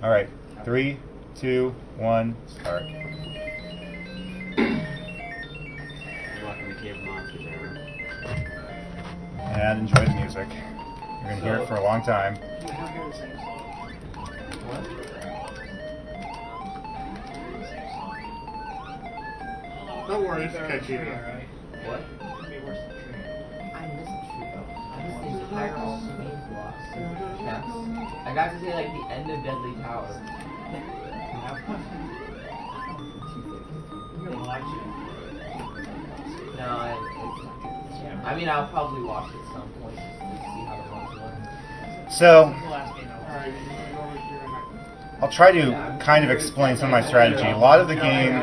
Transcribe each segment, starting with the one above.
All right, 3, 2, 1, start. And enjoy the music. You're gonna hear it for a long time. Don't worry, it's catchy. What? I missed the tree though. I missed the entire main blocks. Yes. I got to say like the end of Deadly Tower. No, I mean I'll probably watch it at some point just to see how the runs look. So, I'll try to kind of explain some of my strategy. A lot of the game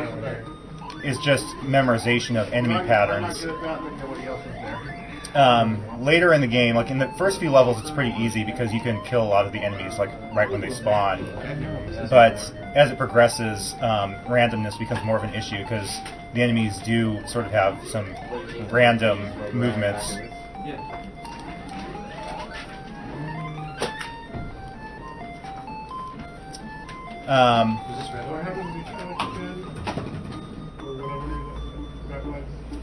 is just memorization of enemy patterns. Later in the game, like in the first few levels, it's pretty easy because you can kill a lot of the enemies like right when they spawn. But as it progresses, randomness becomes more of an issue because the enemies do sort of have some random movements.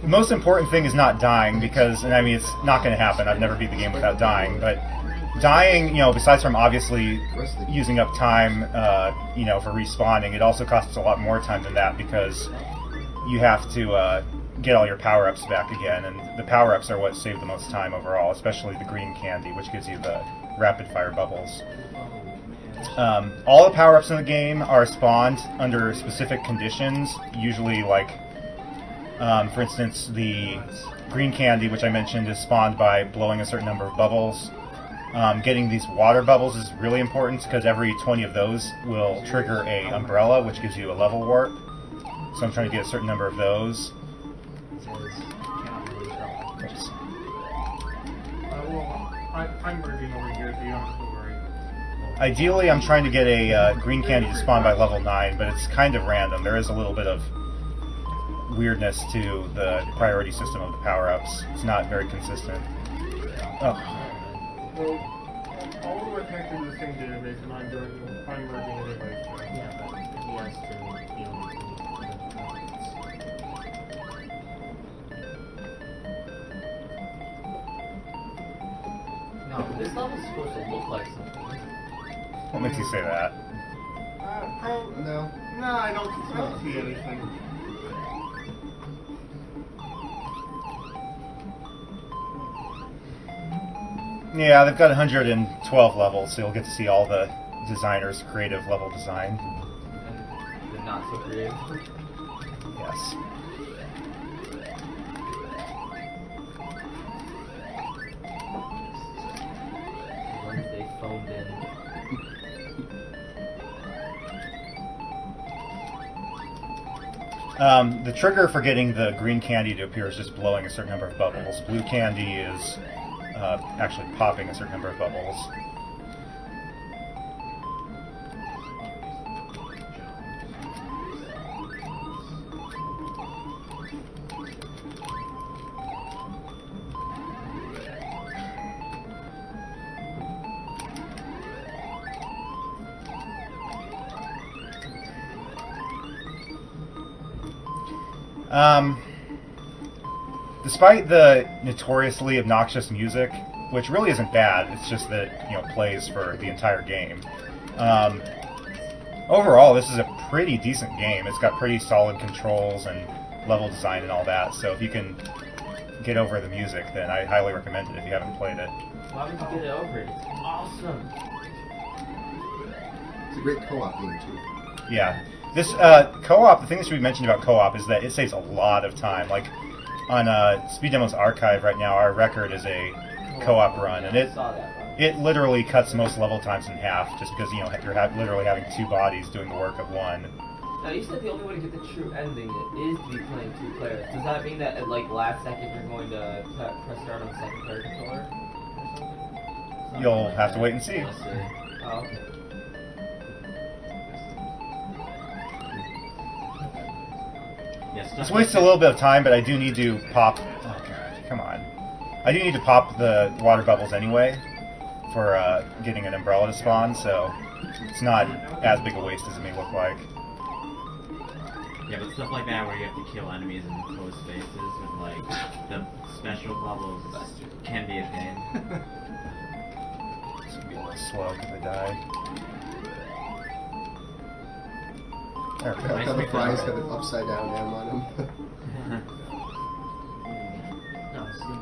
The most important thing is not dying because, and I mean, it's not going to happen. I've never beat the game without dying, but dying, you know, besides from obviously using up time, you know, for respawning, it also costs a lot more time than that because you have to get all your power-ups back again, and the power-ups are what save the most time overall, especially the green candy, which gives you the rapid-fire bubbles. All the power-ups in the game are spawned under specific conditions, usually like, for instance, the green candy, which I mentioned, is spawned by blowing a certain number of bubbles. Getting these water bubbles is really important because every 20 of those will trigger a umbrella, which gives you a level warp. So I'm trying to get a certain number of those. Oops. I'm merging over here, so you don't have to worry. Ideally, I'm trying to get a green candy to spawn by level 9, but it's kind of random. There is a little bit of weirdness to the priority system of the power-ups. It's not very consistent. Oh. Well, all of them are connected to the same database, and I'm merging anyway. So. Yeah, but he has to deal with No, this level's supposed to look like something. What makes you say that? No. No, I don't see anything. Yeah, they've got 112 levels, so you'll get to see all the designers' creative level design. And the not so creative. Yes. Once they phoned in. The trigger for getting the green candy to appear is just blowing a certain number of bubbles. Blue candy is actually popping a certain number of bubbles. Despite the notoriously obnoxious music, which really isn't bad, it's just that, you know, it plays for the entire game. Overall, this is a pretty decent game. It's got pretty solid controls and level design and all that, so if you can get over the music, then I highly recommend it if you haven't played it. Why would you get over it? It's awesome! It's a great co-op game, too. Yeah. This co-op, the thing that should be mentioned about co-op is that it saves a lot of time. Like, on Speed Demo's archive right now, our record is a co-op run, and it literally cuts most level times in half, just because, you know, you're literally having two bodies doing the work of one. Now, you said the only way to get the true ending is to be playing two players. Does that mean that at, like, last second you're going to press start on the second player controller? You'll have to wait and see. We'll see. Oh, okay. This wastes a little bit of time, but I do need to pop... Oh, God, come on. I do need to pop the water bubbles anyway for getting an umbrella to spawn, so it's not as big a waste as it may look like. Yeah, but stuff like that where you have to kill enemies in close spaces with like the special bubbles can be a pain. It's gonna be a little slow because I died. There we go. How the fries have an upside down M on them.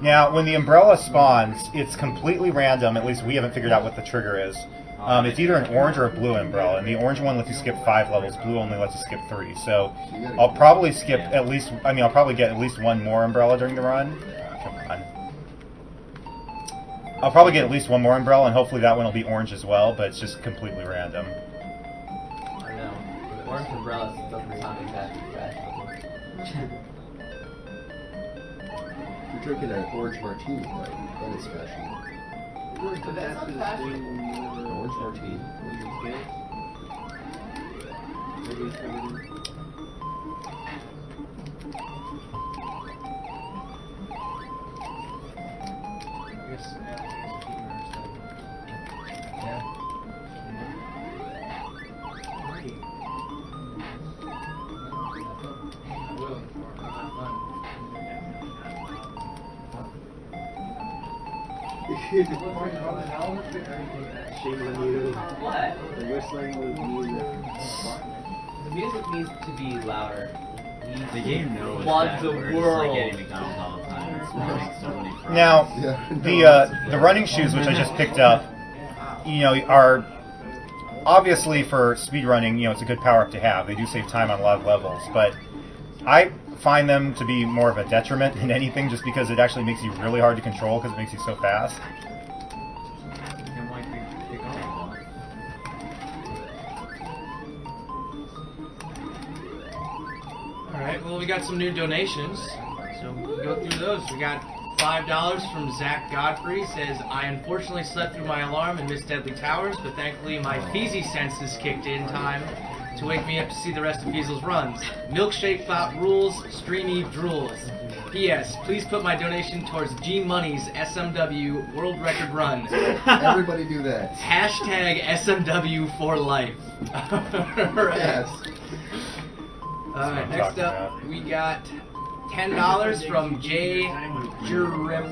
Now, when the umbrella spawns, it's completely random. At least we haven't figured out what the trigger is. It's either an orange or a blue umbrella, and the orange one lets you skip 5 levels. Blue only lets you skip 3. So I'll probably skip at least. I mean, I'll probably get at least one more umbrella during the run. Come on. I'll probably get at least one more umbrella, and hopefully that one will be orange as well. But it's just completely random. I know. The orange umbrella doesn't sound exactly fashionable. You're drinking an orange martini, right? That is fashionable. But that's not fashionable. Orange martini. Yeah. Shame on you. What? The whistling was music. The music needs to be louder. The game knows Floods that the we're world. just like getting McDonald's all the time. It's running so many fries. Now, Yeah. the running shoes, which I just picked up, you know, are obviously for speed running. You know, it's a good power up to have. They do save time on a lot of levels, but I find them to be more of a detriment than anything, just because it actually makes you really hard to control because it makes you so fast. Alright, well, we got some new donations, so we can go through those. We got $5 from Zach Godfrey. Says, I unfortunately slept through my alarm and missed Deadly Towers, but thankfully my Feezy senses kicked in time to wake me up to see the rest of Feezel's runs. Milkshake Thought rules, streamy drools. P.S. Please put my donation towards G Money's SMW World Record Run. Everybody do that. Hashtag SMW for life. Right. Yes. Alright, next up we got $10 from Jay Jurewitz.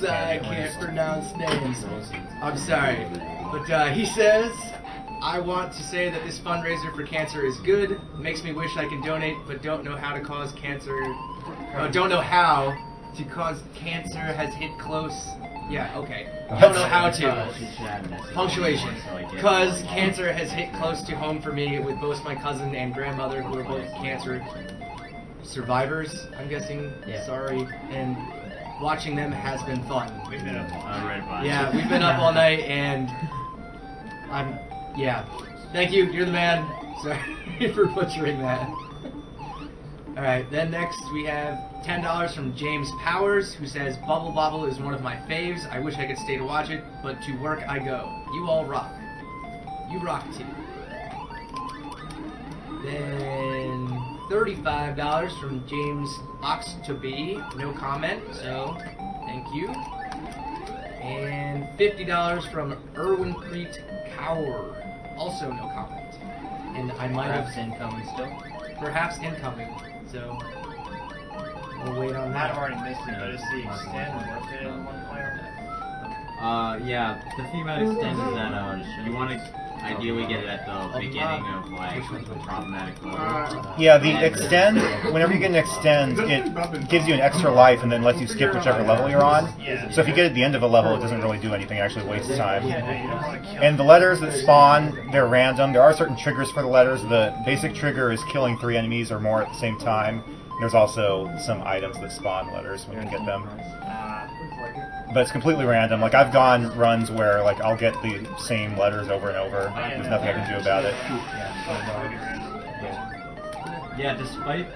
I can't pronounce names. I'm sorry. But he says, I want to say that this fundraiser for cancer is good. Makes me wish I could donate, but don't know how to cause cancer. Don't know how to cause cancer has hit close. Yeah, okay. Don't know how to. Punctuation. Cause cancer has hit close to home for me with both my cousin and grandmother who are both cancer survivors, I'm guessing. Yeah. Sorry. And watching them has been fun. We've been up all Yeah, we've been up all night and yeah. Thank you, you're the man. Sorry for butchering that. Alright, then next we have $10 from James Powers, who says, Bobble is one of my faves. I wish I could stay to watch it, but to work I go. You all rock. You rock too. Then $35 from James Oxtoby. No comment, so thank you. And $50 from Erwin Preet Cower. Also no comment. And I might have... Perhaps incoming still. Perhaps incoming. So we'll wait on that. I've already missed it, but it's the extend worth it in one player. Yeah, the thing about extend is that you want to ideally get it at the beginning of like the problematic level. Yeah, the extend, whenever you get an extend, it gives you an extra life and then lets you skip whichever level you're on. So if you get at the end of a level, it doesn't really do anything, it actually wastes time. And the letters that spawn, they're random. There are certain triggers for the letters. The basic trigger is killing 3 enemies or more at the same time. There's also some items that spawn letters when you get them. But it's completely random. Like, I've gone runs where, like, I'll get the same letters over and over. There's nothing I can do about it. Yeah, despite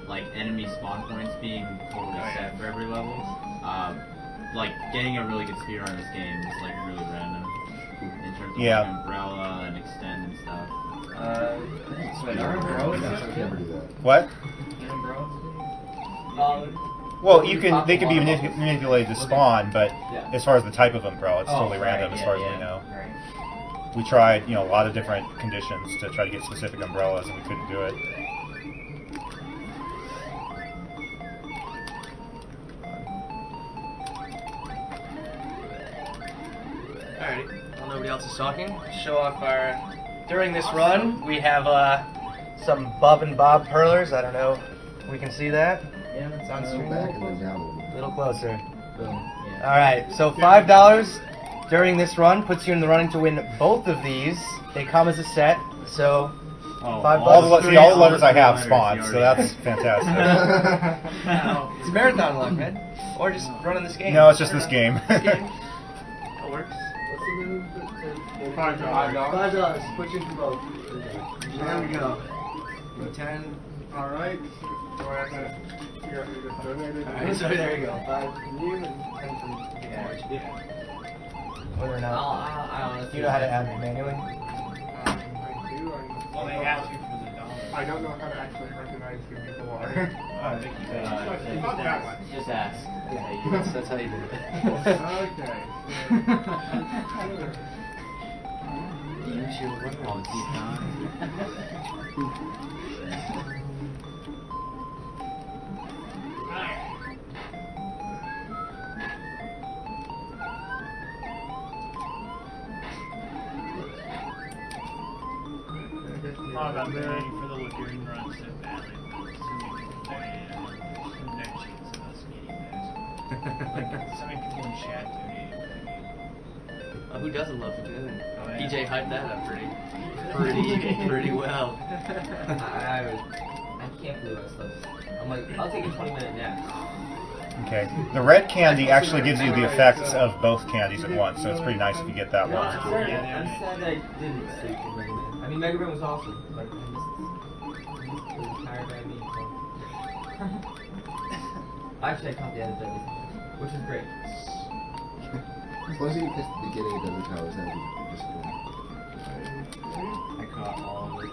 like enemy spawn points being totally set for every level, like getting a really good speed on this game is like really random in terms of like, umbrella and extend and stuff. What? Well, they can be manipulated to spawn, but as far as the type of umbrella, it's totally random as far as we know. we tried, you know, a lot of different conditions to try to get specific umbrellas, and we couldn't do it. Alright, while nobody else is talking, show off our... During this run, we have some Bub and Bob Perlers. I don't know if we can see that. Yeah, that's on Go screen. back and then down a A little closer. Boom. Yeah. Alright, so $5 during this run puts you in the running to win both of these. They come as a set, so Oh, $5 All the, see, all the all letters I have letters spawned, you so already that's fantastic. it's marathon luck, man. Or just running this game. No, it's just this game. This game. That works. $5. $5. Put you through both. There we go. 10. Alright. So I have to figure out who just donated. Alright, so there you go. 5 from you and 10 from the average. Whether or not. I honestly. You know how to add them manually? I do. Well, they ask you for the dollar. I don't know how to actually recognize who people are. It's not that much. Just ask. That's how you do it. Okay. Oh, deep down. Oh, I've been waiting for the Lagoon run so badly. No chance of us getting those. Like, so many people in chat donated. Who doesn't love Lagoon? Oh, yeah. PJ hyped that up pretty well. I can't believe I slept. I'm like, I'll take a 20-minute nap. Okay. The red candy actually gives you the effects of both candies at once, so it's pretty nice if you get that No, one. I'm sad I didn't sleep for Mega Man. I mean, Mega Man was awesome, but I missed it was tired by me. So. Actually, I caught the end of Deadly Towers, which is great. As long as you catch the beginning of Deadly Towers, that would be just cool. I caught all of it.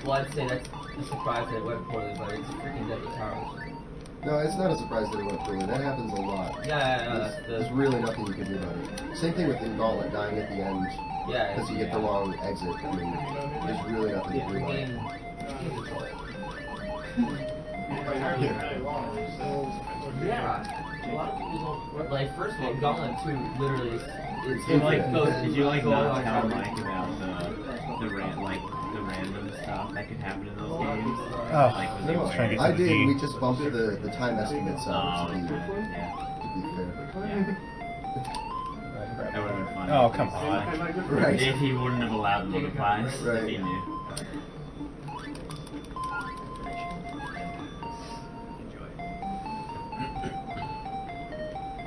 Well, I'd say that's a surprise that it went poorly, but it's freaking Deadly Towers. No, it's not a surprise that it went poorly. That happens a lot. Yeah, There's really nothing you can do about it. Same thing with the Gauntlet dying at the end yeah. because you get the wrong exit. I mean, there's really nothing to do The about it. game is joy. Yeah. A lot of people don't. Like, first of all, Gauntlet 2 literally is. Did you like goes- did you like goes not on tell cover. Mike about the random stuff that could happen in those games? Oh, Like, was I he was trying to aware? get I to the did. D. We just bumped the time estimates Oh, up to yeah. be fair. That would have been fun. Oh, come on. Right. If he wouldn't have allowed them to buy if Right. he knew.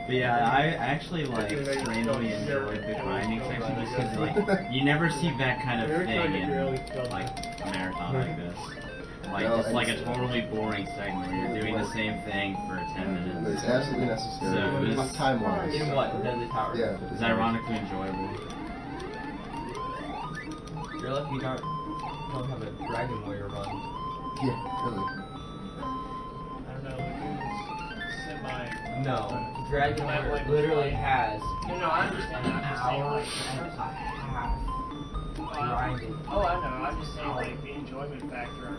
But yeah, I actually like strangely enjoyed the grinding section just because like you never see that kind of thing in like a marathon like this. Like No, just like a it's- totally boring segment where you're doing the same thing for 10 But minutes. it's absolutely necessary. So it was- Time-wise. In what? Deadly Towers? Yeah. It's ironically enjoyable. You're lucky you don't have a Dragon Warrior run. Yeah, really. I don't know, Lagoon's semi. No. Dragon Warrior literally has No, I understand. an I'm just saying, hour like, and a half grinding. oh, I know. I'm just saying, like, the enjoyment factor of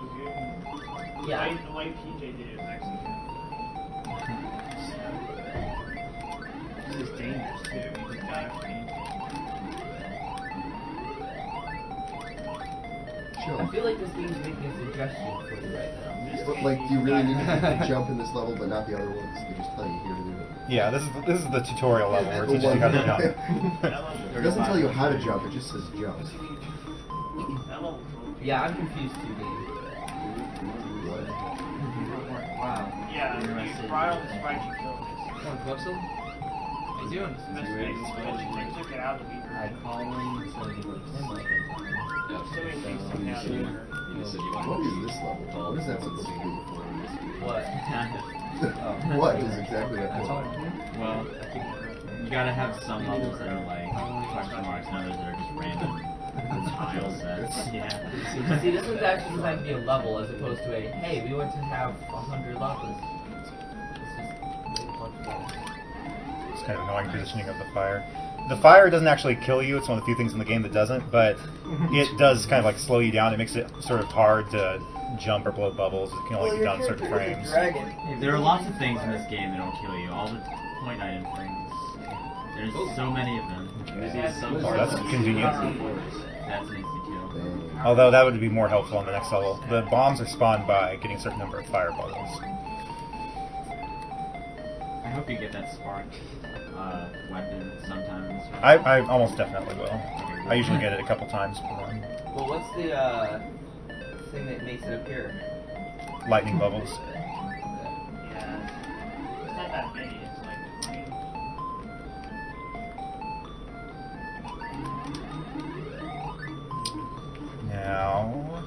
Lagoon. Yeah. The way PJ did it was actually good. This is dangerous, too. You just die from danger. Chill. I feel like this game's making a suggestion for you right now. But, like, do you really need to jump in this level, but not the other ones? They just tell you here to do it. Yeah, this is the tutorial level where it teaches you how to jump. It doesn't tell you how to jump, it just says jump. That level was really Yeah, I'm confused too, game. What? Wow. Yeah, you right on the spike you killed this. Come on, Clopsel. How you doing? They took it out of the I call him so he looks him like it. so many things come out of there. What is this level? What is that supposed to be? What? What is exactly that That's all. for? Well, you gotta have some levels that are like question marks and others that are just random tile sets. Yeah. See, this was actually designed to be a level as opposed to a, hey, we want to have 100 levels. It's just a bunch of levels. It's kind of annoying positioning of the fire. the fire doesn't actually kill you. It's one of the few things in the game that doesn't, but it does kind of like slow you down. It makes it sort of hard to jump or blow bubbles. It can only get down certain frames. There are lots of things in this game that don't kill you. All the point item things. There's so many of them. Oh, that's convenient. That's an instant kill. Although that would be more helpful on the next level. The bombs are spawned by getting a certain number of fire bubbles. I hope you get that spark weapon sometimes. I almost definitely will. I usually get it a couple times per run. Well, what's the thing that makes it appear? Lightning bubbles. Yeah. It's not that many. It's like 20. Now,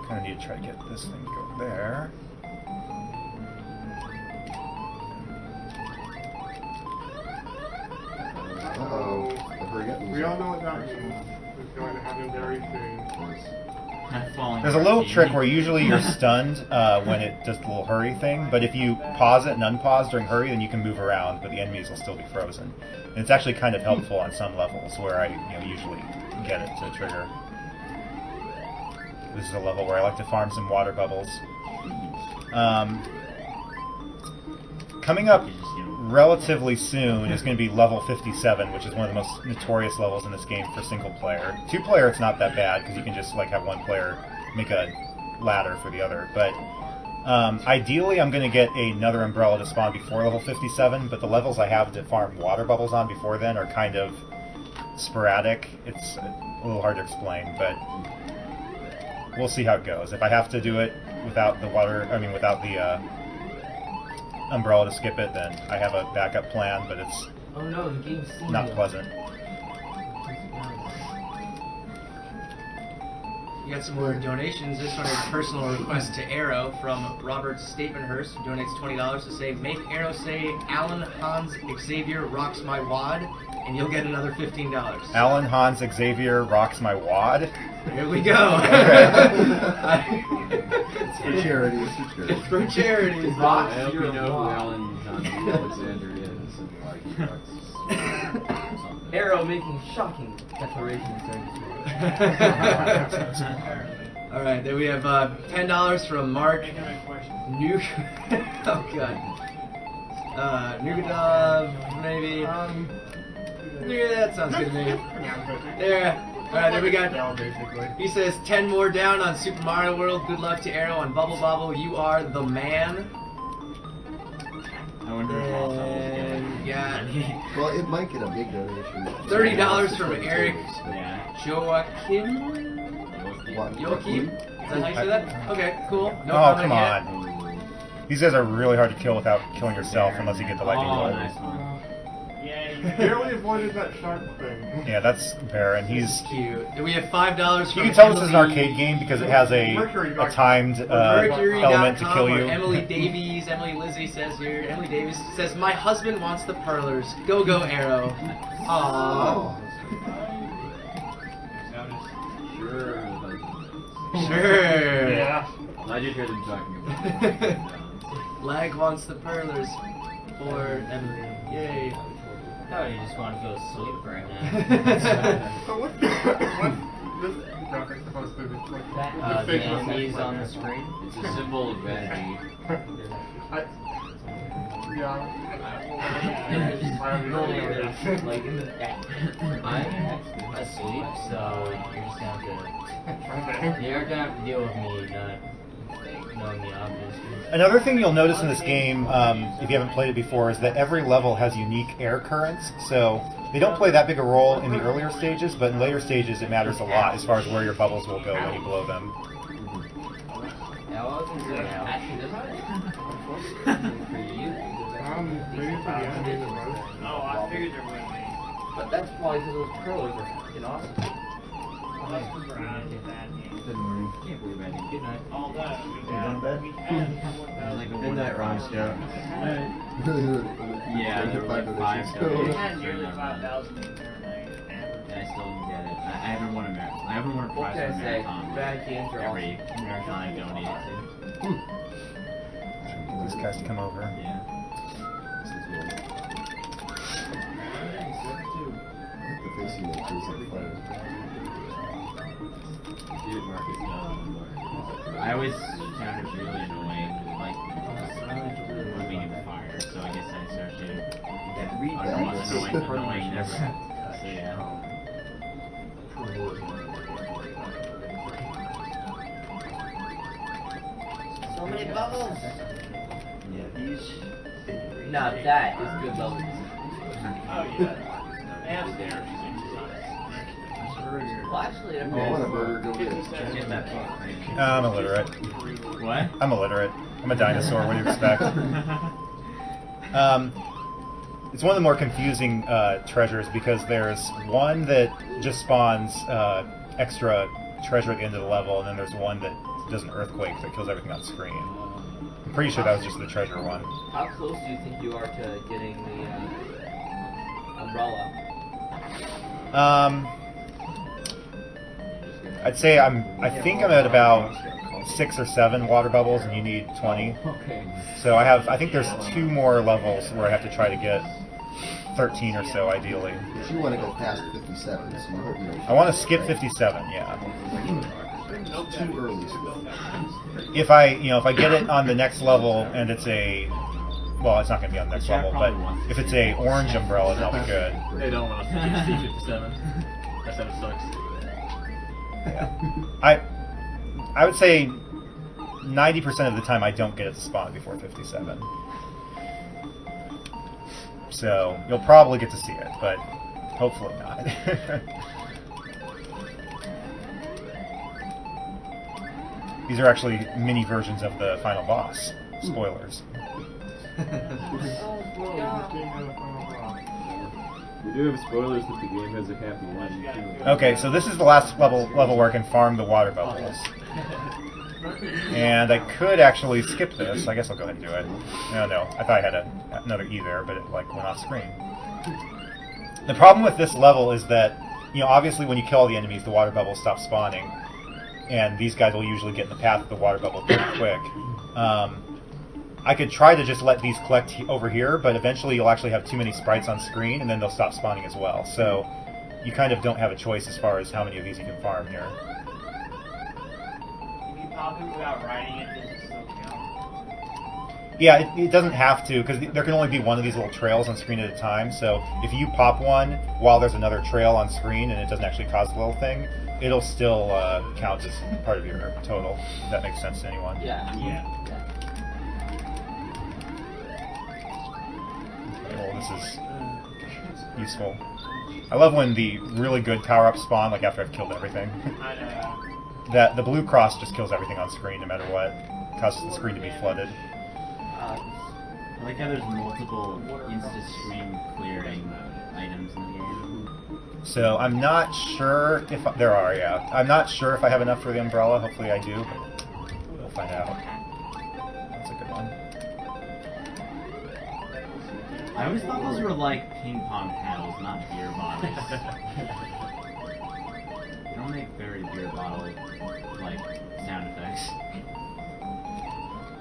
kind of need to try to get this thing to go there. Uh-oh. We all know what that is going to happen very soon. There's a little trick where usually you're stunned when it does the little hurry thing, but if you pause it and unpause during hurry, then you can move around, but the enemies will still be frozen. And it's actually kind of helpful on some levels where I usually get it to trigger. This is a level where I like to farm some water bubbles. Coming up relatively soon is going to be level 57, which is one of the most notorious levels in this game for single player. 2-player, it's not that bad because you can just like have one player make a ladder for the other. But ideally, I'm going to get another umbrella to spawn before level 57. But the levels I have to farm water bubbles on before then are kind of sporadic. It's a little hard to explain, but we'll see how it goes. If I have to do it without the without the umbrella to skip it, then I have a backup plan, but it's not pleasant. You got some more donations. This one is a personal request to Arrow from Robert Stapenhurst, who donates $20 to say, make Arrow say, Alan Hans Xavier rocks my wad, and you'll get another $15. Alan Hans Xavier rocks my wad? Here we go. It's for charity. It's for charity. It's for charity. I hope you know who Alan Alexander is. Arrow making shocking declarations during this All right, then we have $10 from Mark Nuke. Oh god. Nugadov, maybe. Yeah, that sounds good to me. There. Alright, there we go. Basically. He says 10 more down on Super Mario World. Good luck to Arrow on Bubble Bobble. You are the man. I wonder if all And yeah. Well, it might get a big donation. $30 from Eric Yeah. Joachim. Joachim? Is that how you say that? Okay, cool. No Oh, comment come yet. on. These guys are really hard to kill without killing yourself unless you get the lightning Oh, bolt. nice one. Yeah, you Barely avoided that shark thing. Yeah, that's Baron. He's... Cute. Then we have $5 from You can tell this is an Emily- arcade game because it has a timed element to Mercury.com, kill or you. Emily Davies, Emily Lizzie says here. Emily Davies says, my husband wants the parlors. Go, go, Arrow. Aww. Sure. Yeah. I did hear them talking about it. Lag wants the parlors for Emily. Yay. Oh, you just want to go to sleep right now. So what's this graphic supposed to be? Like, The enemies on the screen. It's a symbol of vanity. Like, I'm asleep, so you're just gonna have to deal with me not knowing the obvious. Another thing you'll notice in this game, if you haven't played it before, is that every level has unique air currents. So they don't play that big a role in the earlier stages, but in later stages it matters a lot as far as where your bubbles will go when you blow them. Actually, does for you? maybe for the enemy the most. Oh, I figured there would be. But that's probably because those curlers are fucking awesome. Unless we're out of that game. Can't believe I didn't get that. Although, we had Like a Good night, Ron Scout. Yeah, there were like 5 we donations had during nearly that run. 5,000 in there, And I still didn't get it. I haven't won a marathon. I haven't won a prize What can in I a say? marathon. Bad games are Every marathon I donated to. These guys to come over. Yeah. facing the trees on fire. I always found it really annoying, like moving in the fire. So I guess I associated annoyingness. So yeah. So many bubbles. Yeah, these. Now that is good level. Oh yeah. And there, Well, actually, I want a burger, go get it. Get that fuck. I'm illiterate. What? I'm illiterate. I'm a dinosaur. What do you expect? It's one of the more confusing treasures because there's one that just spawns extra treasure at the end of the level, and then there's one that does an earthquake that kills everything on screen. I'm pretty sure that was just the treasure one. How close do you think you are to getting the umbrella? I'd say I think I'm at about 6 or 7 water bubbles, and you need 20. Okay. So I think there's 2 more levels where I have to try to get 13 or so, ideally. But you want to go past 57, so you hope you don't. I want to skip 57, yeah. Too early. If I get it on the next level and it's a, well, it's not going to be on the next level, but if it's a orange umbrella, that'll be good. They don't want us to get C57. That's how it sucks. Yeah. I would say 90% of the time I don't get it to spawn before 57. So you'll probably get to see it, but hopefully not. These are actually mini versions of the final boss. Spoilers. We do have spoilers that the game has a happy ending too. Okay, so this is the last level where I can farm the water bubbles. And I could actually skip this. I guess I'll go ahead and do it. No, I thought I had another E there, but it like went off screen. The problem with this level is that, obviously when you kill all the enemies, the water bubbles stop spawning. And these guys will usually get in the path of the water bubble pretty quick. I could try to just let these collect over here, but eventually you'll actually have too many sprites on screen, and then they'll stop spawning as well. So you kind of don't have a choice as far as how many of these you can farm here. If you pop it without writing it, does it still count? Yeah, it doesn't have to, because there can only be one of these little trails on screen at a time. So if you pop one while there's another trail on screen and it doesn't actually cause the little thing, it'll still count as part of your total, if that makes sense to anyone. Yeah. Yeah. Well, this is useful. I love when the really good power-ups spawn, like after I've killed everything. I know. That the blue cross just kills everything on screen, no matter what. Causes the screen to be flooded. I like how there's multiple insta-screen clearing items in the game. So I'm not sure if there are. Yeah, I'm not sure if I have enough for the umbrella. Hopefully I do, but we'll find out. That's a good one. I always thought those were like ping pong paddles, not beer bottles. They don't make very beer bottle like sound effects.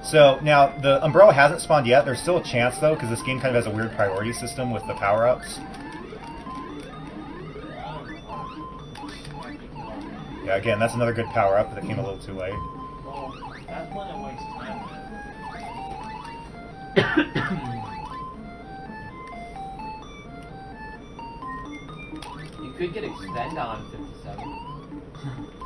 So now the umbrella hasn't spawned yet. There's still a chance though, because this game kind of has a weird priority system with the power-ups. Yeah, again, that's another good power-up, but it came a little too late. Well, that's when it wastes time. You could get extend on 57.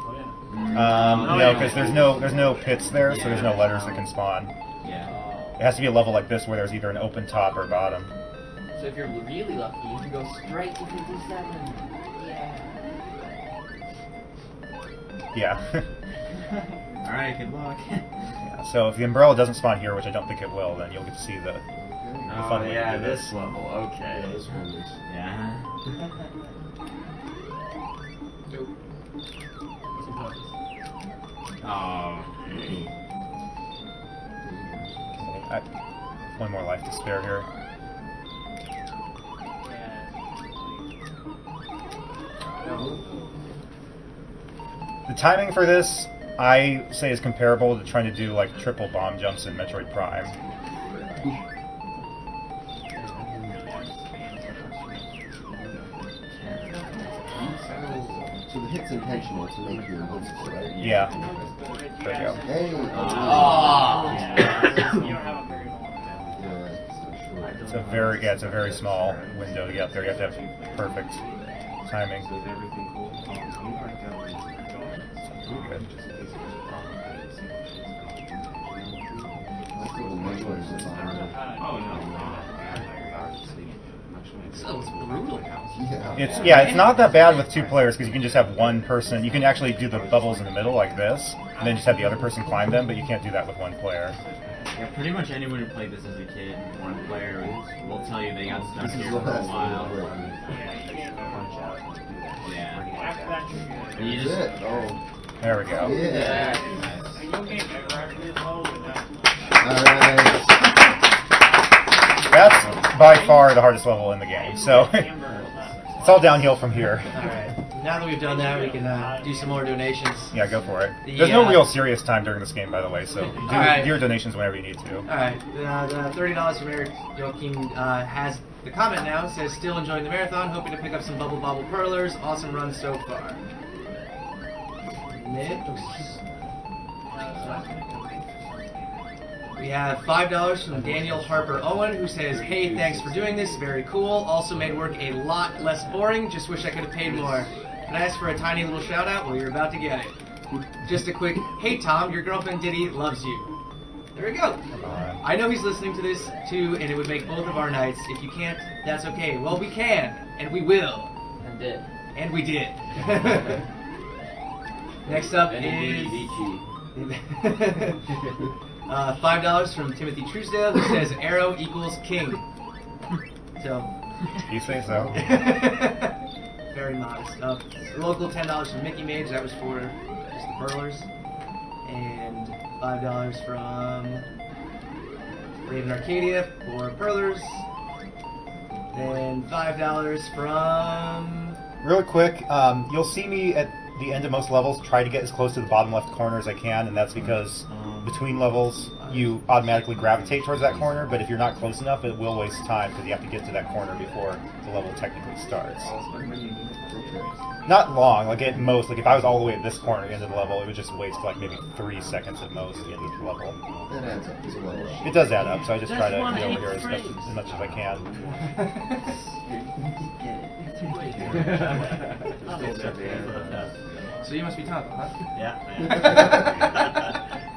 Oh yeah. No, because there's no pits there, so there's no letters that can spawn. Yeah. It has to be a level like this where there's either an open top or bottom. So if you're really lucky, you can go straight to 57. Yeah. Yeah. Alright, good luck. Yeah, so if the umbrella doesn't spawn here, which I don't think it will, then you'll get to see the fun way to yeah, do this level, okay. Yeah, this one is. Yeah. Oh. One more life to spare here. The timing for this, I say, is comparable to trying to do like triple bomb jumps in Metroid Prime. So the hit's intentional to make you invincible, right? Yeah. There we go. Hey! You don't have a very long time. Yeah, It's a very small window to get up there. You have to have perfect timing. So is everything cool? Good. That's what the menus is on. Oh no. So it's brutal. Yeah. It's not that bad with 2 players because you can just have one person. You can actually do the bubbles in the middle like this, and then just have the other person climb them. But you can't do that with 1 player. Yeah, pretty much anyone who played this as a kid, one player will tell you they got stuck This is here the for a last while. one. Yeah. After that, And you That's just it. Oh. There we go. Yeah. you game ever after this level, but now. Alright. That's by far the hardest level in the game. So it's all downhill from here. Alright, now that we've done that, we can do some more donations. Yeah, go for it. There's no Yeah. real serious time during this game, by the way. So do Alright. your donations whenever you need to. Alright, the $30 from Eric Joaquin has the comment now. It says, still enjoying the marathon, hoping to pick up some Bubble Bobble Perlers. Awesome run so far. Next. We have $5 from Daniel Harper Owen, who says, hey, thanks for doing this, very cool. Also made work a lot less boring, just wish I could have paid more. Can I ask for a tiny little shout out? Well, you're about to get it. Just a quick, hey Tom, your girlfriend Diddy loves you. There we go. I know he's listening to this too, and it would make both of our nights. If you can't, that's okay. Well, we can, and we will. And did. And we did. Next up is $5 from Timothy Truesdale, who says arrow equals king. So. You say so. Very modest. Local $10 from Mickey Mage, that was for just the Perlers. And $5 from Raven Arcadia for Perlers. Then $5 from... Really quick, you'll see me at the end of most levels try to get as close to the bottom left corner as I can, and that's because between levels you automatically gravitate towards that corner, but if you're not close enough it will waste time because you have to get to that corner before the level technically starts. Not long, like at most, like if I was all the way at this corner at the end of the level, it would just waste like maybe 3 seconds at most at the end of the level. That adds up as well. It does add up, so I just try to get over here as much as I can. So you must be Tom, huh? Yeah.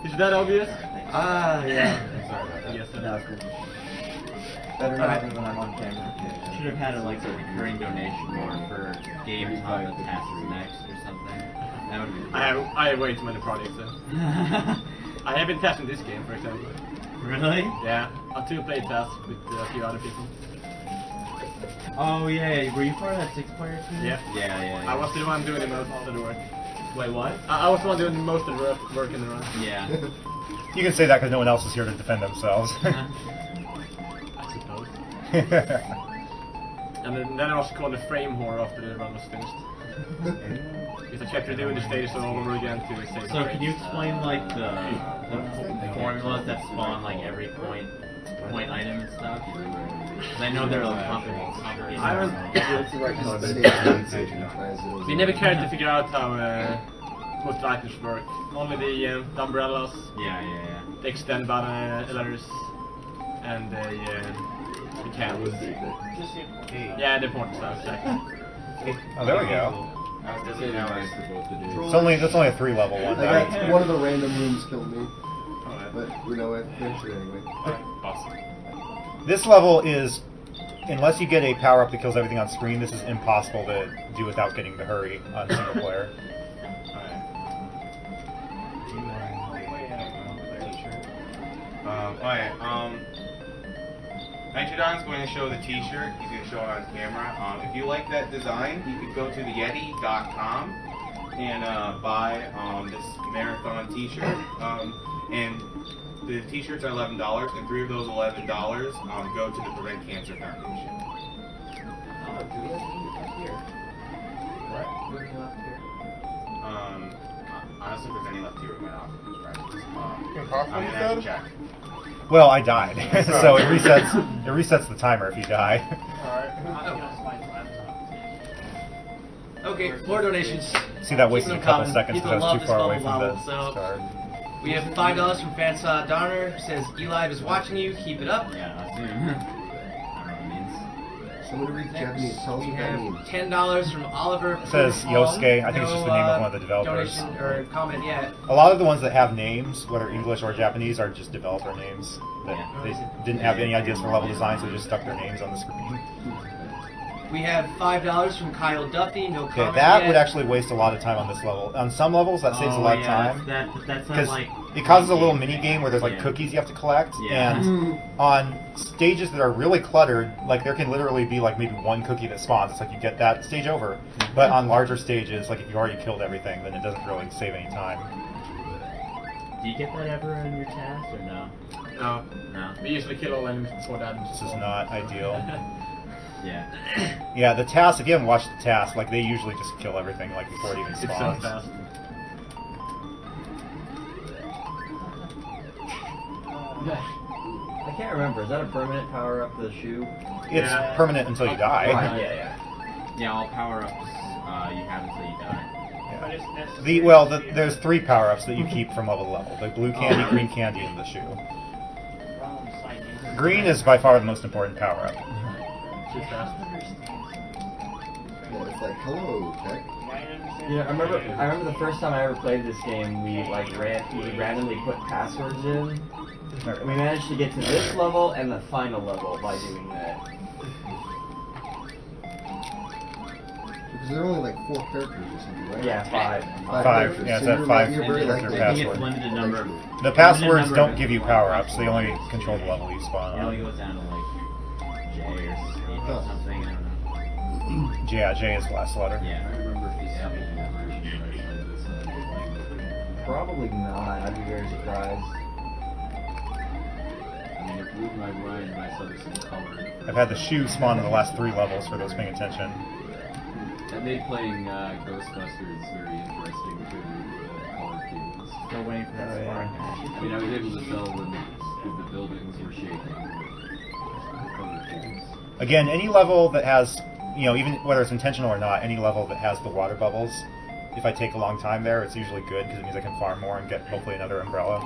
Is that obvious? Ah, yeah. Yes, it No, is. it's good. Better not than when I'm on camera. should have had a recurring donation more for game time that passes next or something. That would be. I have way too many projects then. I have been testing this game, for example. Really? Yeah, a 2-player test with a few other people. Oh yeah, were you part of that 6-player team? Yeah. Yeah. I was the one doing the most of the work. Wait, what? I was the one doing most of the work in the run. Yeah. You can say that because no one else is here to defend themselves. I suppose. And then I was called a frame whore after the run was finished. Because I kept redoing the stages all over again to save So can you explain like the formulas that spawn like every point item and stuff? Because I know they're like complicated. I don't. We never cared to figure out how most items work. Only the umbrellas, Yeah. the extend letters, and the cans. Yeah, the important stuff, exactly. Oh, there we go. That's It's only that's only a 3-level one. I Right? got one of the random rooms killed me, but we know it eventually anyway. Awesome. This level is, unless you get a power-up that kills everything on screen, this is impossible to do without getting the hurry on single player. Nitrodon's going to show the t-shirt. He's going to show it on camera. If you like that design, you could go to theyeti.com and buy this marathon t-shirt. And the t-shirts are $11, and 3 of those $11 go to the Prevent Cancer Foundation. Oh, do we have any up here? What? Do we have any left here? Honestly, if there's any left here, we might offer these prices. Impossible, I'm you going to have to said? check. Well, I died, so it resets the timer if you die. Alright. I'll get on Slide's laptop. Okay, more donations. See, that wasted a Keeping them couple coming. seconds People because I was love too this far away bubble from the bobble, so start. we have $5 from Fansaw Donner. Says eLive is watching you. Keep it up. Yeah, I assume. I don't know what it means. Someone read Japanese. Tell us We what that have means. $10 from Oliver. It says Purhong. Yosuke. I think it's just the name of one of the developers. Donation or comment yet. A lot of the ones that have names, whether English or Japanese, are just developer names. That Yeah. they didn't have any ideas for level design, so they just stuck their names on the screen. We have $5 from Kyle Duffy. No Okay, comment that yet. would actually waste a lot of time on this level. On some levels, that saves a lot of time. That's Because like it causes a little mini game where there's like Yeah. cookies you have to collect, Yeah. and on stages that are really cluttered, like there can literally be like maybe one cookie that spawns. It's like you get that stage over. But on larger stages, like if you already killed everything, then it doesn't really save any time. Do you get that ever in your task or no? No. No. We usually kill all enemies before that. This is not ideal. Yeah. Yeah, the task. If you haven't watched the task, like they usually just kill everything like before it even It's so spawns. fast. I can't remember. Is that a permanent power up the shoe? It's Yeah. permanent until you die. Right, yeah. Yeah, all power ups you have until you die. But it's necessary. There's 3 power-ups that you keep from level to level: the blue candy, green candy, and the shoe. Green is by far the most important power-up. Too fast. Well, it's like, hello, Tech. Yeah, I remember the first time I ever played this game, we randomly put passwords in. We managed to get to this level and the final level by doing that. Because there are only like 4 characters or something, right? Yeah, 5. 5, characters. yeah, it's So at you're 5 very character likely- I think it's password. limited number of. The passwords number don't of give you power-ups; they only control the level you It spawn only on. goes down to like J or C or Huh. something. I don't know. Yeah, J is the last letter. Yeah. Probably not. I'd be very surprised. I've had the shoe spawn in the last 3 levels for those paying attention. That made playing Ghostbusters very interesting to colored cubes. Still waiting for that spark. I mean, I was able to tell when the buildings were shaking. Colored cubes. Again, any level that has, you know, even whether it's intentional or not, any level that has the water bubbles, if I take a long time there, it's usually good because it means I can farm more and get hopefully another umbrella.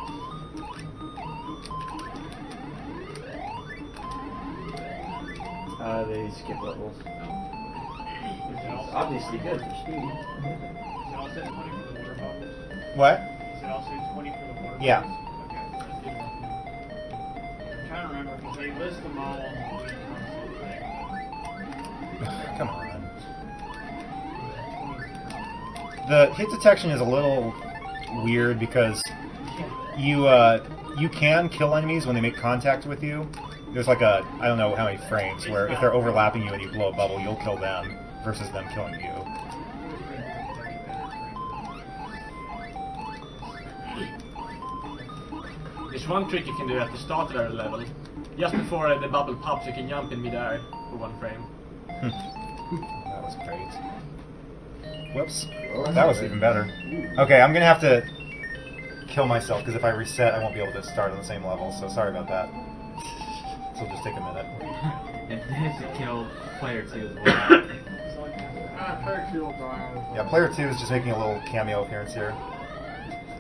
They skip levels. It's obviously good for speed. Is it also 20 for the water bottles? What? Is it also 20 for the water Yeah. bottles? Okay, that's good enough. I'm trying to remember because they list them all on the Wii console thing. Come on. The hit detection is a little weird because you can kill enemies when they make contact with you. There's like I don't know how many frames where if they're overlapping you and you blow a bubble, you'll kill them versus them killing you. There's one trick you can do at the start of every level. Just before the bubble pops, you can jump in midair for 1 frame. That was great. Whoops. Well, That was even better. Okay, I'm gonna have to kill myself because if I reset, I won't be able to start on the same level. So sorry about that. So it'll just take a minute. And they have to kill player 2 as well. Player 2 will die on his Yeah, player 2 is just making a little cameo appearance here.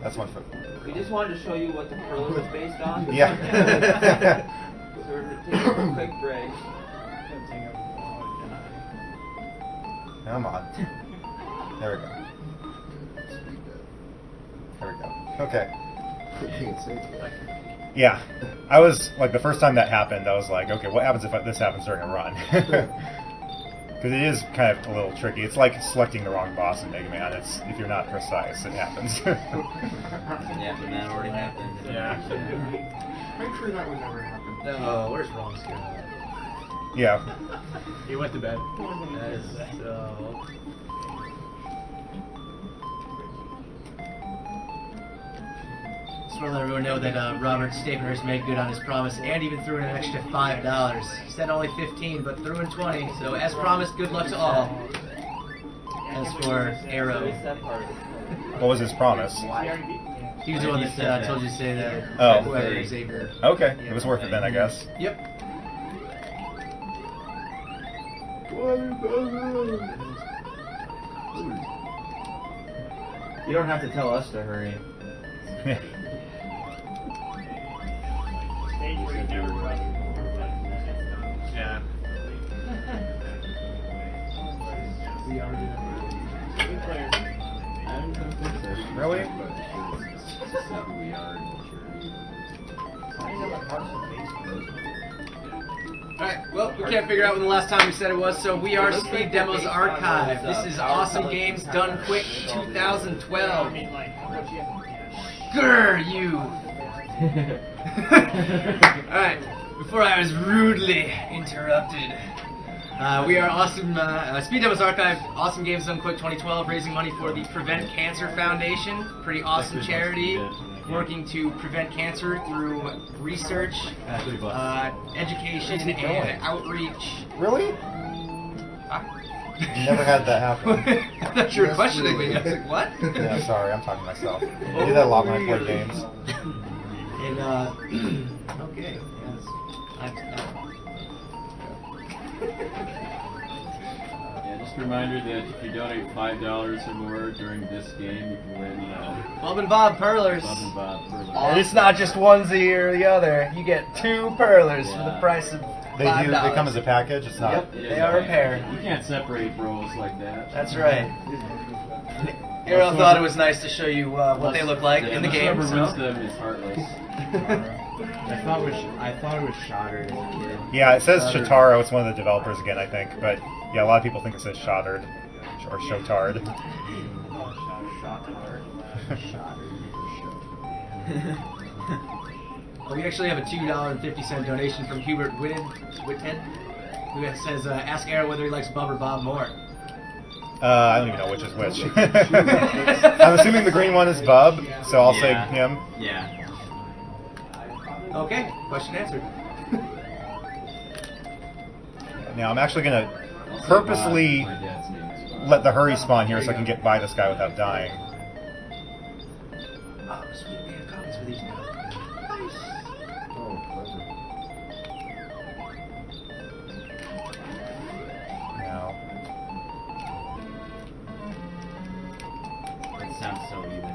That's one for. We just wanted to show you what the Perler was based on. Yeah. So we're taking a quick break. Come on. There we go. There we go. Okay. Can't say it. Yeah. I was, like, the first time that happened, I was like, okay, what happens if this happens during a run? Because it is kind of a little tricky. It's like selecting the wrong boss in Mega Man. It's if you're not precise, it happens. Yeah, but that already happened. Yeah. Make sure that would never happen. No, where's Ron Scott? Yeah. He went to bed. That is so. Just want to let everyone know that Robert Stapenhurst made good on his promise and even threw in an extra $5. He said only 15, but threw in 20. So as promised, good luck to all. As for Arrow, What was his promise? he was the one that told you to say that. Oh. Whoever Xavier. Okay, it was worth it then, I guess. Yep. You don't have to tell us to hurry. Stage where you never run. Yeah. We already know. Good player. I don't think so. Really? But it's just who we are and Alright, well, we can't figure out when the last time we said it was, so we are Speed Demos Archive. This is Awesome Games Done Quick 2012. I mean, like, how much you have to Grr, you! Alright, before I was rudely interrupted. We are Awesome, Speed Demos Archive, Awesome Games Done Quick 2012, raising money for the Prevent Cancer Foundation. Pretty awesome charity, working to prevent cancer through research, education, and outreach. Really? Never had that happen. I thought you were questioning me. I was like, what? Yeah, sorry, I'm talking to myself. I do that a lot when I play games. And, okay, yes. Yeah, just a reminder that if you donate $5 or more during this game, you can win Bob and Bob Perlers. Bob and Bob Perlers. And it's not just onesie or the other. You get 2 Perlers for the price of $5. They come as a package. It's not. Yep, they are a pair. You can't separate roles like that. That's right. Ariel thought it was nice to show you what they look like in the game. Whoever So. wins them is heartless. I thought it was Shattered as a kid. Yeah, it says Shotaro. It's one of the developers again, I think. But yeah, a lot of people think it says Shattered or Shotard. We actually have a $2.50 donation from Hubert Whithead, who says, ask Ariel whether he likes Bob or Bob more. I don't even know which is which. I'm assuming the green one is Bub, so I'll say him. Yeah. Okay, question answered. Now I'm actually gonna purposely My dad's name is Bob. let the hurry spawn here so I can get by this guy without dying. Oh, sweet, we have comments for these now. Nice. Oh, clever. Now, It sounds so evil.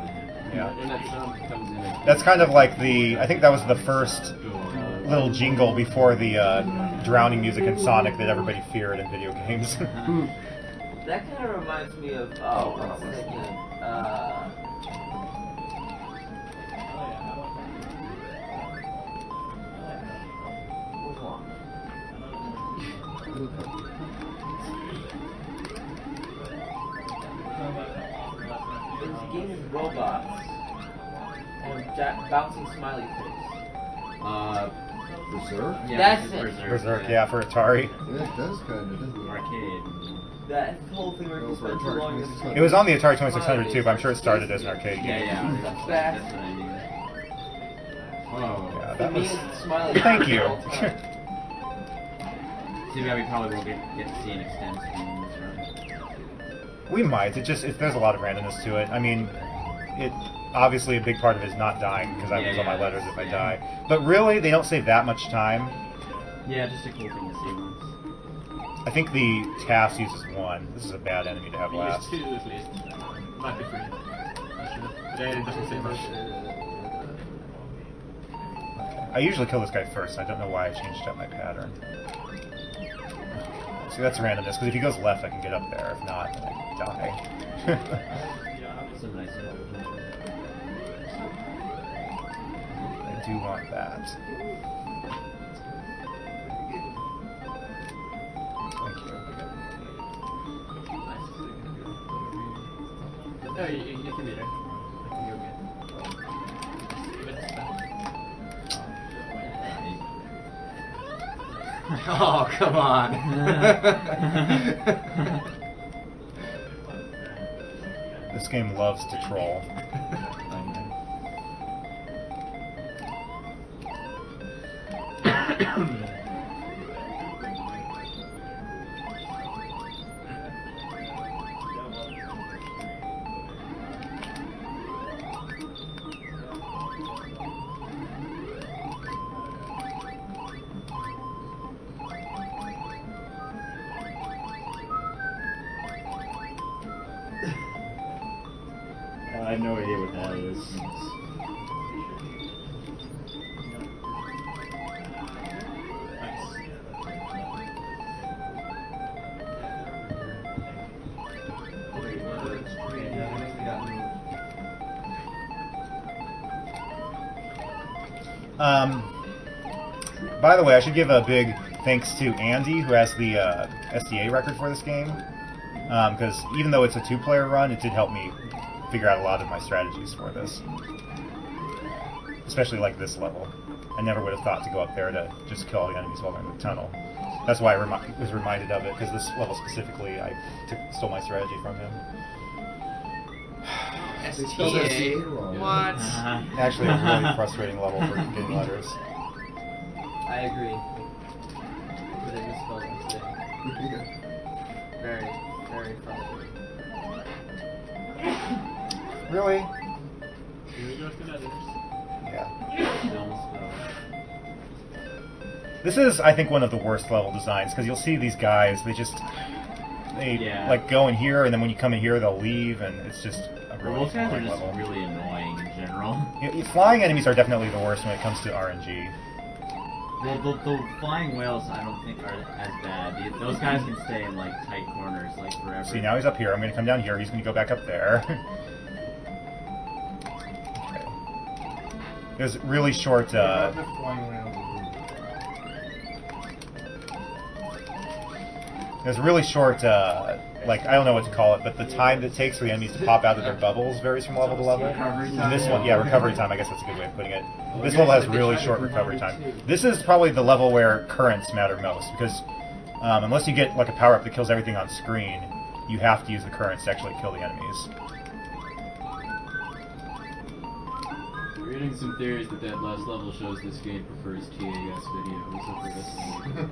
yeah. And that sound comes in. That's kind of like the. I think that was the first little jingle before the drowning music in Sonic that everybody feared in video games. That kind of reminds me of, what's his name? It was a game with robots and bouncing smiley face. Berserk? Yeah, That's it's it. Berserk, yeah, for Atari. Yeah, it does kind of, doesn't it? Arcade. That whole thing where you Oh, for spend too Atari long in 2600. It was on the Atari 2600 too, but I'm sure it started as an arcade Yeah, game. yeah. That's bad. That's what I mean. Oh. Yeah, For that me, was. it's smiley face Thank you. the whole time. Too bad we probably won't get to see an extended stream in this run. We might. There's a lot of randomness to it. I mean, it obviously a big part of it is not dying because I lose all my letters if I die. But really, they don't save that much time. Yeah, just a cool thing to see once. I think the task uses 1. This is a bad enemy to have We used last. 2 at least. Might be 3. Not sure. Today it doesn't say much. I usually kill this guy first. I don't know why I changed up my pattern. See, that's randomness, because if he goes left, I can get up there. If not, then I die. Some nice stuff. I do want that. Thank you. No, you can be there. You're good. Oh, come on. This game loves to troll. I have no idea what that is. By the way, I should give a big thanks to Andy, who has the SDA record for this game, because even though it's a two-player run, it did help me figure out a lot of my strategies for this. Especially like this level. I never would have thought to go up there to just kill all the enemies while they're in the tunnel. That's why I was reminded of it, because this level specifically, I stole my strategy from him. STA? What? Actually, a really frustrating level for getting letters. I agree. But I misspelled STA. Very, very frustrating. Really? Here goes the letters. Yeah. This is, I think, one of the worst level designs, because you'll see these guys, they like go in here, and then when you come in here, they'll leave, and it's just a really Those guys are boring just level. really annoying in general. Flying enemies are definitely the worst when it comes to RNG. Well, the flying whales I don't think are as bad. Those guys can stay in like tight corners like forever. See, now he's up here. I'm going to come down here. He's going to go back up there. Okay. There's really short. There's really short. Like, I don't know what to call it, but the time that it takes for the enemies to pop out of their bubbles varies from level to level. And this one, yeah, recovery time, I guess that's a good way of putting it. This level has really short recovery time. This is probably the level where currents matter most, because unless you get like a power-up that kills everything on screen, you have to use the currents to actually kill the enemies. We're getting some theories that last level shows this game prefers TAS videos over this one.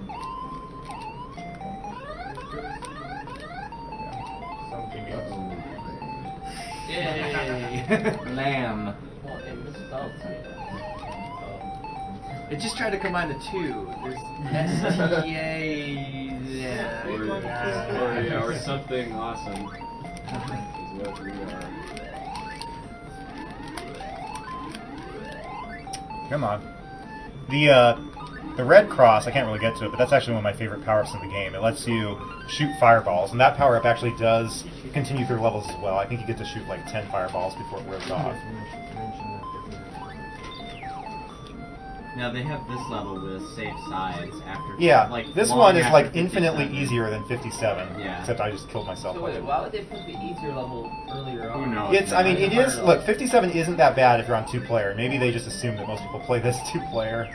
Yay! Lamb. Well, it misspelled something. It just tried to combine the two. There's STA. Yeah. Or something awesome. Is what we are. Come on. The red cross, I can't really get to it, but that's actually one of my favorite power-ups in the game. It lets you shoot fireballs, and that power-up actually does continue through levels as well. I think you get to shoot like 10 fireballs before it wears off. Now they have this level with safe sides after. Yeah, like this long one is after like 57. infinitely easier than 57, Yeah. except I just killed myself. So by wait, it. why would they put the easier level earlier on? Who knows? It's, I mean, it is, look, 57 isn't that bad if you're on two-player. Maybe they just assume that most people play this two-player.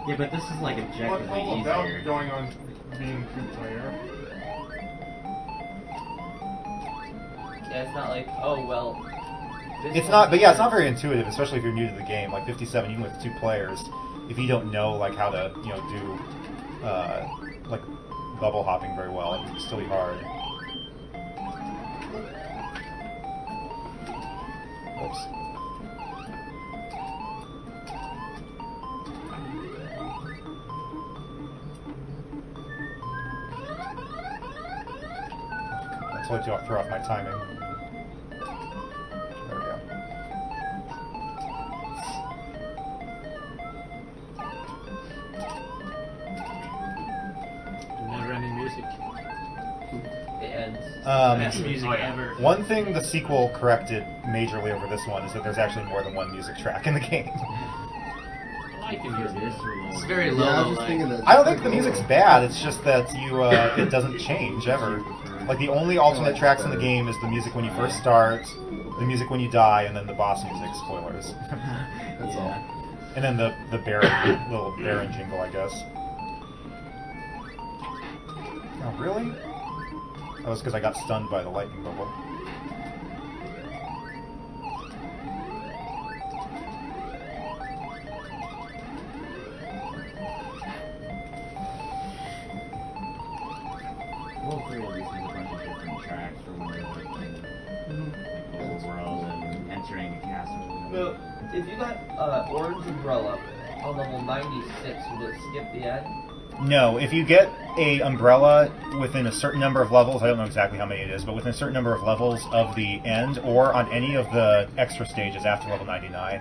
Yeah, but this is like What's objectively all about easier. going on being two-player? Yeah, it's not like, oh, well... It's not, but yeah, it's not very intuitive, especially if you're new to the game. Like 57, even with two players, if you don't know like how to, you know, do like bubble hopping very well, it'd still be hard. Oops. That's what to throw off my timing. There we go. Never-ending music. It ends. Best music Oh, yeah. ever. One thing the sequel corrected majorly over this one is that there's actually more than one music track in the game. I like the music. It's very Yeah, I low. was just thinking that. I don't think the music's bad, it's just that you it doesn't change ever. Like the only alternate tracks in the game is the music when you first start, the music when you die, and then the boss music, spoilers. That's all. And then the Baron, little Baron jingle, I guess. Oh, really? That was because I got stunned by the lightning bubble. Well, three of these has a bunch of different tracks for when you're like in the overworld and entering a castle. Well, if you got Orange Umbrella on level 96, would it skip the end? No, if you get a umbrella within a certain number of levels, I don't know exactly how many it is, but within a certain number of levels of the end, or on any of the extra stages after level 99,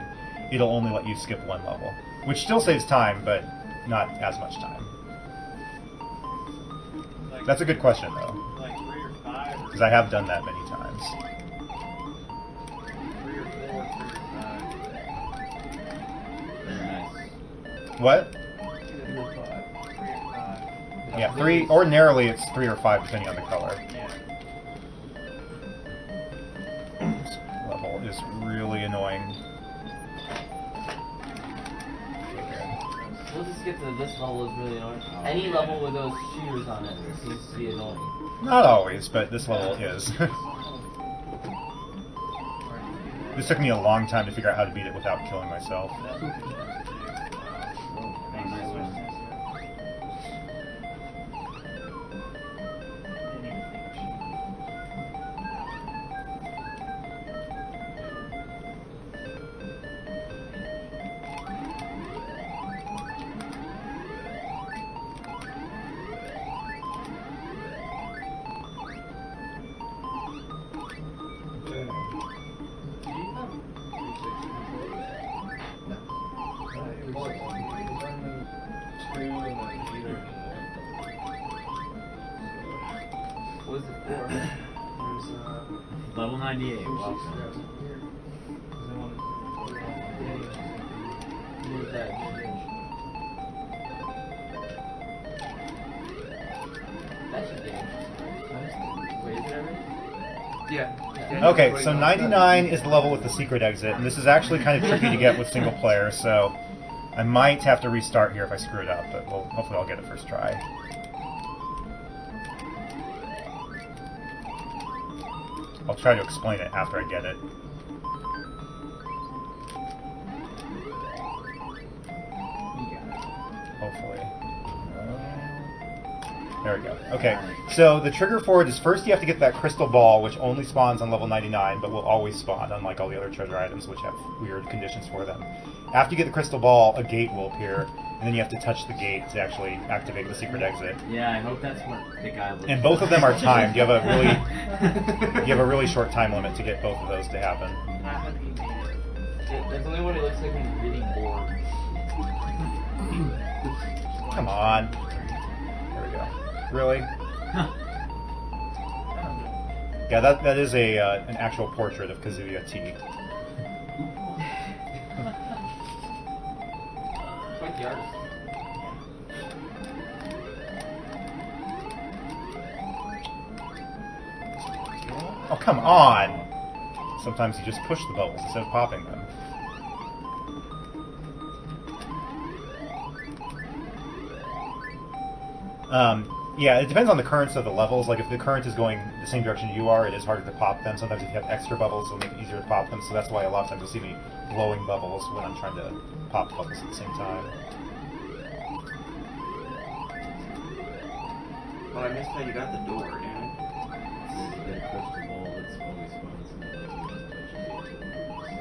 it'll only let you skip one level. Which still saves time, but not as much time. That's a good question, though. Like 3 or 5 or Because I have done that many times. 3 or 4, 3 or 5. Very nice. What? 3 or 5. Yeah, 3. Ordinarily, it's 3 or 5, depending on the color. Yeah. This level is really annoying. We'll just get to this level is really annoying. Any level with those shooters on it seems to be annoying. Not always, but this level is. This took me a long time to figure out how to beat it without killing myself. What is it for? Level 98. Welcome. Use that. That should be interesting. Wait, is it already? Yeah. Okay, so 99 is the level with the secret exit, and this is actually kind of tricky to get with single player, so I might have to restart here if I screw it up, but hopefully I'll get it first try. I'll try to explain it after I get it. Hopefully. There we go. Okay, so the trigger for it is first you have to get that crystal ball, which only spawns on level 99, but will always spawn, unlike all the other treasure items, which have weird conditions for them. After you get the crystal ball, a gate will appear, and then you have to touch the gate to actually activate the secret exit. Yeah, I hope that's what the guy looks And both of them are timed. You have a really short time limit to get both of those to happen. That's only what it looks like when you're really bored. Come on. There we go. Really? Yeah, that is an actual portrait of Kazuya T. Quite the artist. Oh, come on! Sometimes you just push the bubbles instead of popping them. Yeah, it depends on the currents of the levels. Like, if the current is going the same direction you are, it is harder to pop them. Sometimes if you have extra bubbles, it'll make it easier to pop them. So that's why a lot of times you'll see me blowing bubbles when I'm trying to pop bubbles at the same time. Oh, I missed how you got the door, damn it. Get a crystal ball that's always spawns in the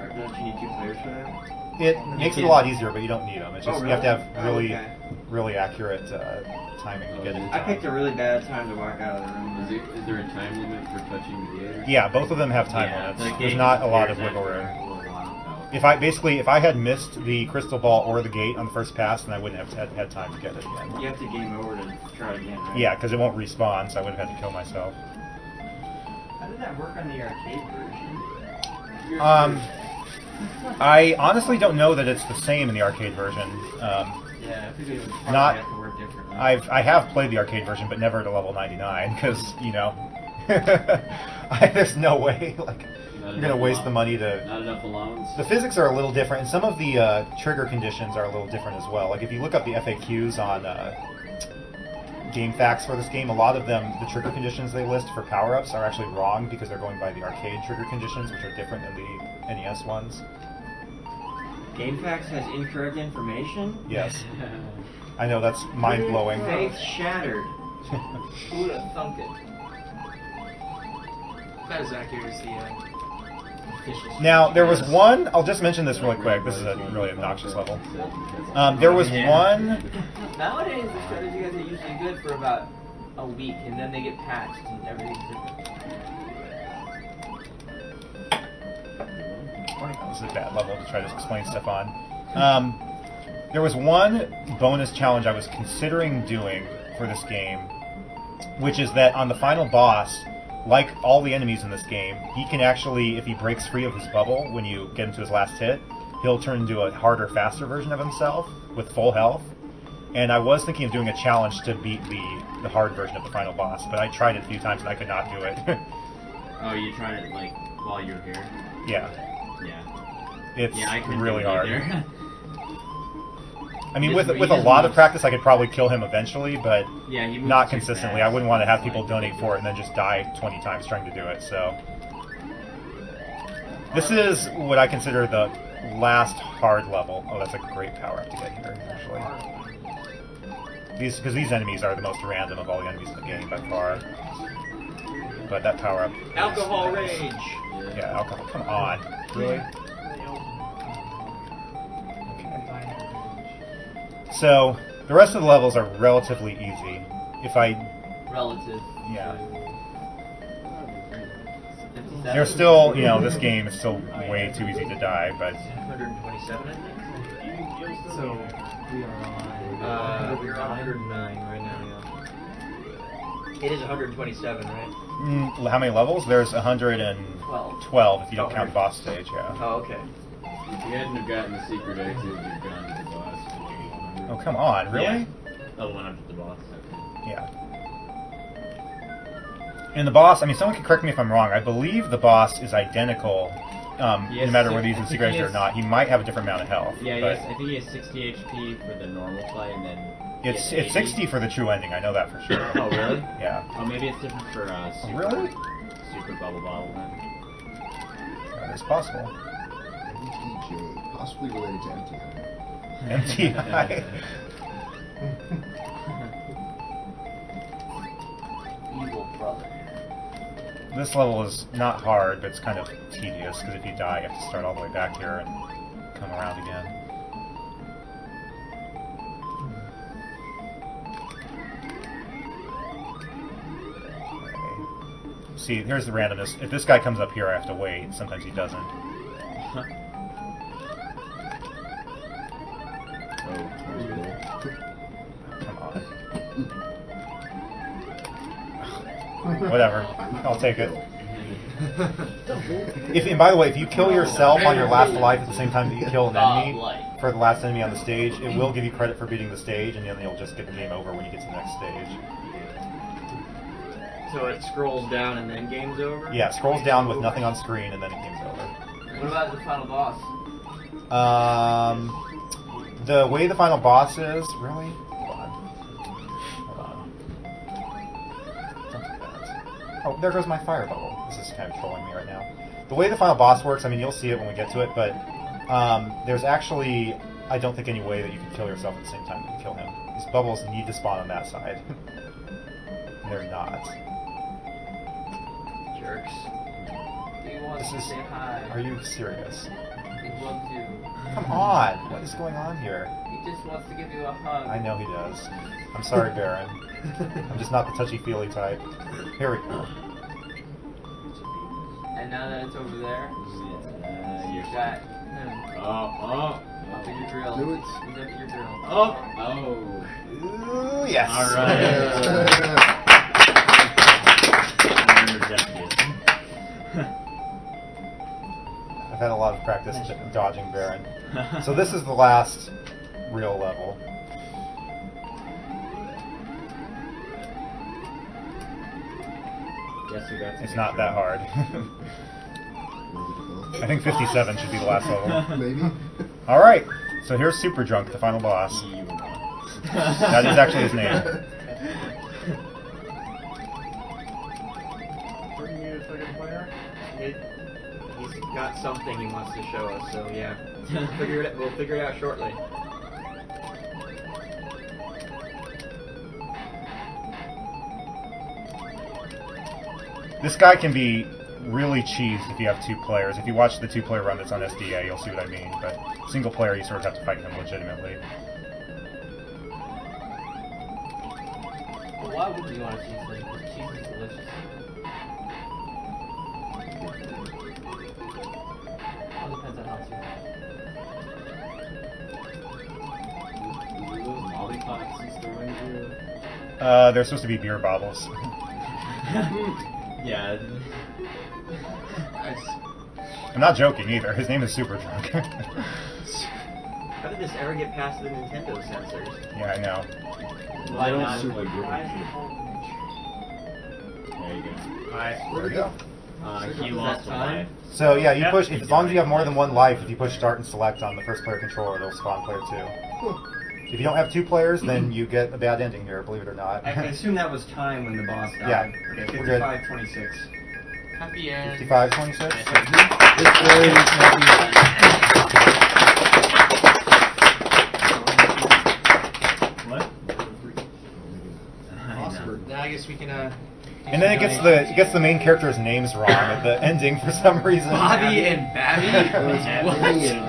level. Don't you need 2 players for that? It makes it a lot easier, but you don't need them. It's just you have to have really, okay. really accurate timing to get it. I picked a really bad time to walk out of the room. Is there a time limit for touching the gate? Yeah, both of them have time Yeah, limits. the There's gate not a lot of appears wiggle after room. a little while. If I had missed the crystal ball or the gate on the first pass, then I wouldn't have had time to get it again. You have to game over to try again, right? Yeah, because it won't respawn, so I would have had to kill myself. How did that work on the arcade version? I honestly don't know that it's the same in the arcade version. Yeah, I figured it would probably Not- have to work differently. I have played the arcade version, but never to level 99, because, you know, there's no way, like, you're going to waste the money to... Not enough allowance. The physics are a little different, and some of the trigger conditions are a little different as well. Like, if you look up the FAQs on game facts for this game, a lot of them, the trigger conditions they list for power-ups are actually wrong because they're going by the arcade trigger conditions, which are different than the NES ones. GameFAQs has incorrect information? Yes. I know, that's mind-blowing. Faith shattered. Who would have thunk it? That is accurate as the Now, there was one, I'll just mention this really quick, this is a really obnoxious level. There was one... Nowadays, the strategy guys are usually good for about a week, and then they get patched, and everything's different. This is a bad level to try to explain stuff on. There was one bonus challenge I was considering doing for this game, which is that on the final boss, like all the enemies in this game, he can actually, if he breaks free of his bubble when you get into his last hit, he'll turn into a harder, faster version of himself with full health. And I was thinking of doing a challenge to beat the hard version of the final boss, but I tried it a few times and I could not do it. Oh, you tried it like while you were here? Yeah. Yeah. It's I couldn't really do it hard. either. I mean, with a lot of practice, I could probably kill him eventually, but yeah, he moves not too consistently. fast. I wouldn't want to have people donate for it and then just die 20 times trying to do it. So this is what I consider the last hard level. Oh, that's a great power up to get here, actually. Because these enemies are the most random of all the enemies in the game by far. But that power up. Alcohol rage. Yeah, alcohol. Come on, really? So, the rest of the levels are relatively easy. If I... Relative. Yeah. 57? They're still, this game is still way too easy to die, but... 127, I think? So, we are on... We're on 109 right now, yeah. It is 127, right? How many levels? There's 112 if you don't count the boss stage, yeah. Oh, okay. If you hadn't have gotten the secret exit, you've gone to the boss. Oh, come on, really? Yeah. Oh, the one up to the boss. Yeah. And the boss, I mean, someone can correct me if I'm wrong, I believe the boss is identical no matter whether he's in secret exit or not. He might have a different amount of health. Yeah, but I think he has 60 HP for the normal fight, and then... It's 60 for the true ending, I know that for sure. Oh, really? Yeah. Oh, maybe it's different for Super, really? Super Bubble Bottle then. That is possible. MTJ, possibly related to MTI. MTI. Evil brother. This level is not hard, but it's kind of tedious, because if you die, you have to start all the way back here and come around again. Okay. See, here's the randomness. If this guy comes up here, I have to wait. Sometimes he doesn't. Come on. Whatever. I'll take it. And by the way, if you kill yourself on your last life at the same time that you kill an enemy for the last enemy on the stage, it will give you credit for beating the stage, and then you'll just get the game over when you get to the next stage. So it scrolls down and then game's over? Yeah, it scrolls down with nothing on screen, and then it game's over. What about the final boss? The way the final boss is, really? Hold on. Don't do that. Oh, there goes my fire bubble. This is kind of trolling me right now. The way the final boss works, I mean, you'll see it when we get to it, but there's actually, I don't think, any way that you can kill yourself at the same time that you kill him. These bubbles need to spawn on that side. And they're not. Jerks. He wants to say hi. Are you serious? He loves you. Come on! What is going on here? He just wants to give you a hug. I know he does. I'm sorry, Baron. I'm just not the touchy-feely type. Here we go. And now that it's over there, you got him. Up at your grill. Do it. He's up at your grill. Oh! Ooh, yes! Alright. I've had a lot of practice dodging Baron. So this is the last real level. Guess who got It's not that hard. I think 57 should be the last level. Maybe. Alright, so here's Super Drunk, the final boss. That is actually his name. Bring me a second player. He's got something he wants to show us, so yeah. We'll figure it out shortly. This guy can be really cheesed if you have 2 players. If you watch the 2-player run that's on SDA, you'll see what I mean. But single player, you sort of have to fight him legitimately. But why would you want to cheese this? Because cheese is delicious. All depends on how it's made. Those lollipops and stuff in here. They're supposed to be beer bobbles. Yeah. I'm not joking either. His name is Super Drunk. How did this ever get past the Nintendo censors? Yeah, I know. Why They don't not? super Why good. is it holding There you go. Alright. There we go. He lost a life. So yeah, you Yep. push, as long as you have more than 1 life, if you push start and select on the first player controller, it'll spawn player 2. If you don't have 2 players, then you get a bad ending here, believe it or not. I assume that was time when the boss died. Yeah. Okay, We're good. 55-26. Happy end. 55-26? What? Now I guess we can. And then it gets the main characters' names wrong at the ending for some reason. Bobby and Babby? It was What? Bobby and